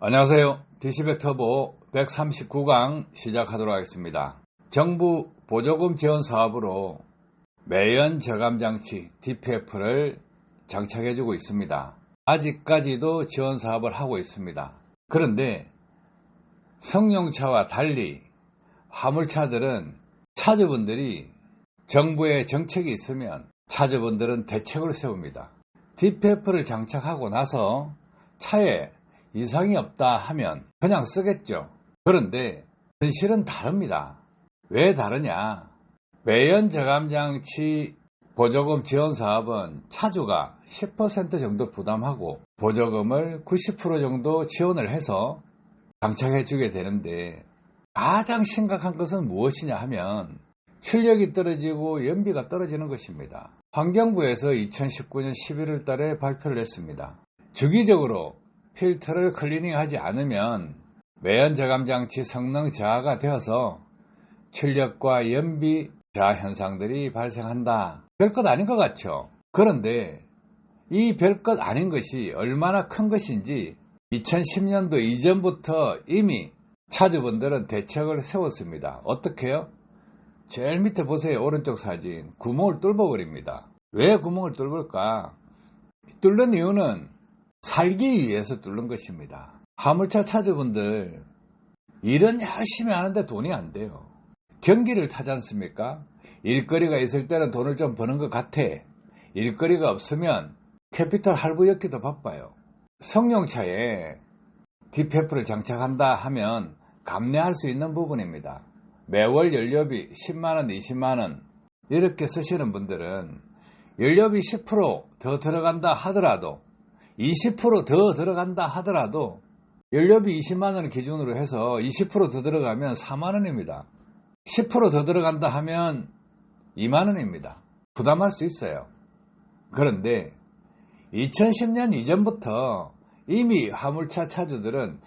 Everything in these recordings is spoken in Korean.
안녕하세요. DC백 터보 139강 시작하도록 하겠습니다. 정부 보조금 지원 사업으로 매연 저감장치 DPF를 장착해주고 있습니다. 아직까지도 지원 사업을 하고 있습니다. 그런데 승용차와 달리 화물차들은 차주분들이 정부의 정책이 있으면 차주분들은 대책을 세웁니다. DPF를 장착하고 나서 차에 이상이 없다 하면 그냥 쓰겠죠. 그런데 현실은 다릅니다. 왜 다르냐? 매연 저감장치 보조금 지원 사업은 차주가 10% 정도 부담하고 보조금을 90% 정도 지원을 해서 장착해 주게 되는데, 가장 심각한 것은 무엇이냐 하면 출력이 떨어지고 연비가 떨어지는 것입니다. 환경부에서 2019년 11월 달에 발표를 했습니다. 주기적으로 필터를 클리닝하지 않으면 매연 저감장치 성능 저하가 되어서 출력과 연비 저하 현상들이 발생한다. 별것 아닌 것 같죠? 그런데 이 별것 아닌 것이 얼마나 큰 것인지 2010년도 이전부터 이미 차주분들은 대책을 세웠습니다. 어떻게요? 제일 밑에 보세요. 오른쪽 사진. 구멍을 뚫어버립니다. 왜 구멍을 뚫을까? 뚫는 이유는 살기 위해서 뚫는 것입니다. 화물차 차주분들 일은 열심히 하는데 돈이 안 돼요. 경기를 타지 않습니까? 일거리가 있을 때는 돈을 좀 버는 것 같아. 일거리가 없으면 캐피털 할부였기도 바빠요. 승용차에 DPF를 장착한다 하면 감내할 수 있는 부분입니다. 매월 연료비 10만원, 20만원 이렇게 쓰시는 분들은 연료비 10% 더 들어간다 하더라도 20% 더 들어간다 하더라도 연료비 20만원을 기준으로 해서 20% 더 들어가면 4만원입니다. 10% 더 들어간다 하면 2만원입니다. 부담할 수 있어요. 그런데 2010년 이전부터 이미 화물차 차주들은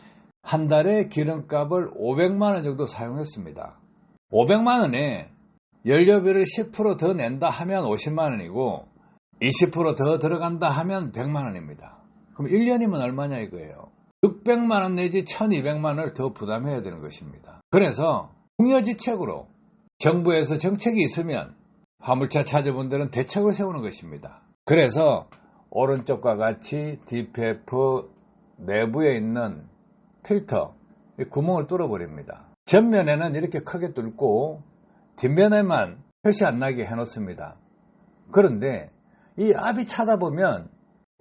한 달에 기름값을 500만원 정도 사용했습니다. 500만원에 연료비를 10% 더 낸다 하면 50만원이고 20% 더 들어간다 하면 100만원입니다. 그럼 1년이면 얼마냐 이거예요. 600만원 내지 1200만원을 더 부담해야 되는 것입니다. 그래서 궁여지책으로 정부에서 정책이 있으면 화물차 차주분들은 대책을 세우는 것입니다. 그래서 오른쪽과 같이 DPF 내부에 있는 필터 구멍을 뚫어버립니다. 전면에는 이렇게 크게 뚫고 뒷면에만 표시 안 나게 해놓습니다. 그런데 이 압이 차다 보면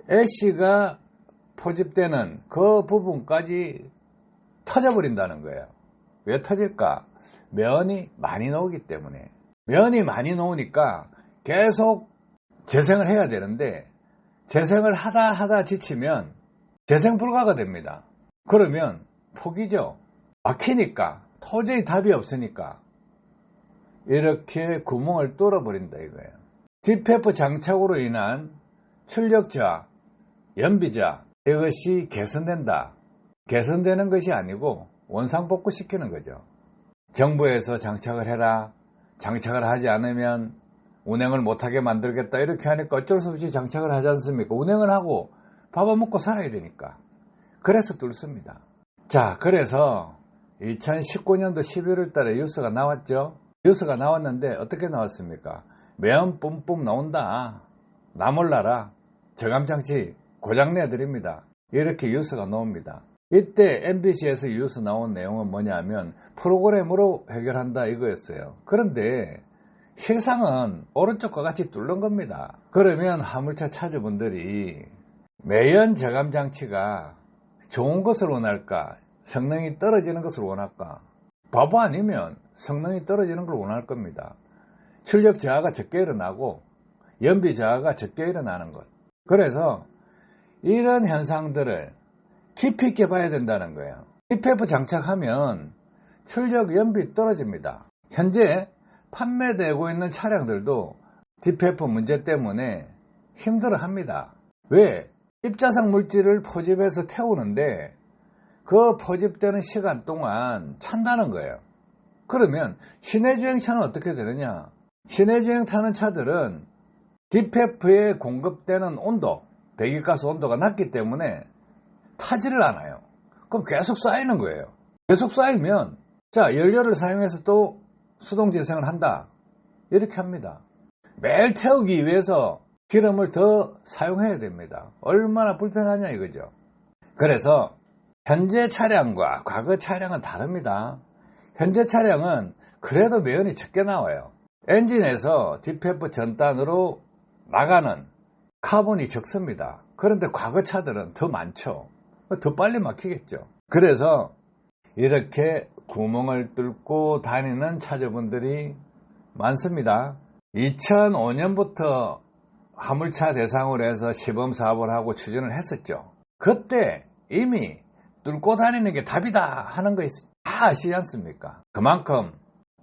애쉬가 포집되는 그 부분까지 터져버린다는 거예요. 왜 터질까? 면이 많이 나오기 때문에. 면이 많이 나오니까 계속 재생을 해야 되는데 재생을 하다 지치면 재생 불가가 됩니다. 그러면 포기죠. 막히니까 도저히 답이 없으니까 이렇게 구멍을 뚫어버린다 이거예요. DPF 장착으로 인한 출력 저하, 연비 저하 이것이 개선된다. 개선되는 것이 아니고 원상복구시키는 거죠. 정부에서 장착을 해라. 장착을 하지 않으면 운행을 못하게 만들겠다. 이렇게 하니까 어쩔 수 없이 장착을 하지 않습니까? 운행을 하고 밥아먹고 살아야 되니까. 그래서 뚫습니다. 자, 그래서 2019년도 11월 달에 뉴스가 나왔죠. 뉴스가 나왔는데 어떻게 나왔습니까? 매연 뿜뿜 나온다. 나 몰라라. 저감장치 고장내드립니다. 이렇게 뉴스가 나옵니다. 이때 MBC에서 뉴스 나온 내용은 뭐냐면 프로그램으로 해결한다 이거였어요. 그런데 실상은 오른쪽과 같이 뚫는 겁니다. 그러면 화물차 차주분들이 매연 저감장치가 좋은 것을 원할까? 성능이 떨어지는 것을 원할까? 바보 아니면 성능이 떨어지는 걸 원할 겁니다. 출력 저하가 적게 일어나고 연비 저하가 적게 일어나는 것. 그래서 이런 현상들을 깊이 있게 봐야 된다는 거예요. DPF 장착하면 출력 연비 떨어집니다. 현재 판매되고 있는 차량들도 DPF 문제 때문에 힘들어합니다. 왜? 입자상 물질을 포집해서 태우는데 그 포집되는 시간 동안 찬다는 거예요. 그러면 시내주행차는 어떻게 되느냐? 시내주행 타는 차들은 DPF에 공급되는 온도, 배기가스 온도가 낮기 때문에 타지를 않아요. 그럼 계속 쌓이는 거예요. 계속 쌓이면 자, 연료를 사용해서 또 수동재생을 한다. 이렇게 합니다. 매일 태우기 위해서 기름을 더 사용해야 됩니다. 얼마나 불편하냐 이거죠. 그래서 현재 차량과 과거 차량은 다릅니다. 현재 차량은 그래도 매연이 적게 나와요. 엔진에서 DPF 전단으로 나가는 카본이 적습니다. 그런데 과거 차들은 더 많죠. 더 빨리 막히겠죠. 그래서 이렇게 구멍을 뚫고 다니는 차주분들이 많습니다. 2005년부터 화물차 대상으로 해서 시범 사업을 하고 추진을 했었죠. 그때 이미 뚫고 다니는 게 답이다 하는 거 다 아시지 않습니까? 그만큼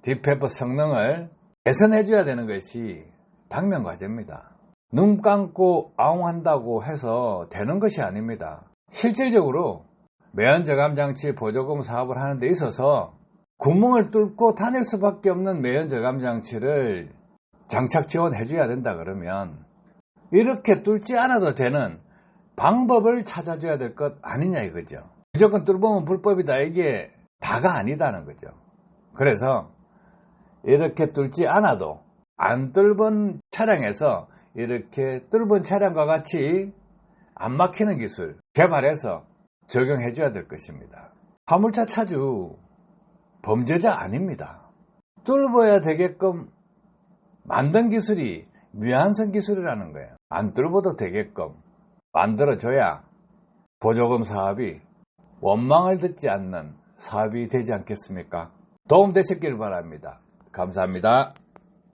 DPF 성능을 개선해 줘야 되는 것이 당면 과제입니다. 눈 감고 아웅한다고 해서 되는 것이 아닙니다. 실질적으로 매연 저감 장치 보조금 사업을 하는 데 있어서 구멍을 뚫고 다닐 수밖에 없는 매연 저감 장치를 장착 지원해 줘야 된다 그러면 이렇게 뚫지 않아도 되는 방법을 찾아줘야 될 것 아니냐 이거죠. 무조건 뚫으면 불법이다 이게 다가 아니다는 거죠. 그래서 이렇게 뚫지 않아도 안 뚫은 차량에서 이렇게 뚫은 차량과 같이 안 막히는 기술 개발해서 적용해 줘야 될 것입니다. 화물차 차주 범죄자 아닙니다. 뚫어야 되게끔 만든 기술이 미완성 기술이라는 거예요. 안 뚫어도 되게끔 만들어줘야 보조금 사업이 원망을 듣지 않는 사업이 되지 않겠습니까? 도움 되셨길 바랍니다. 감사합니다.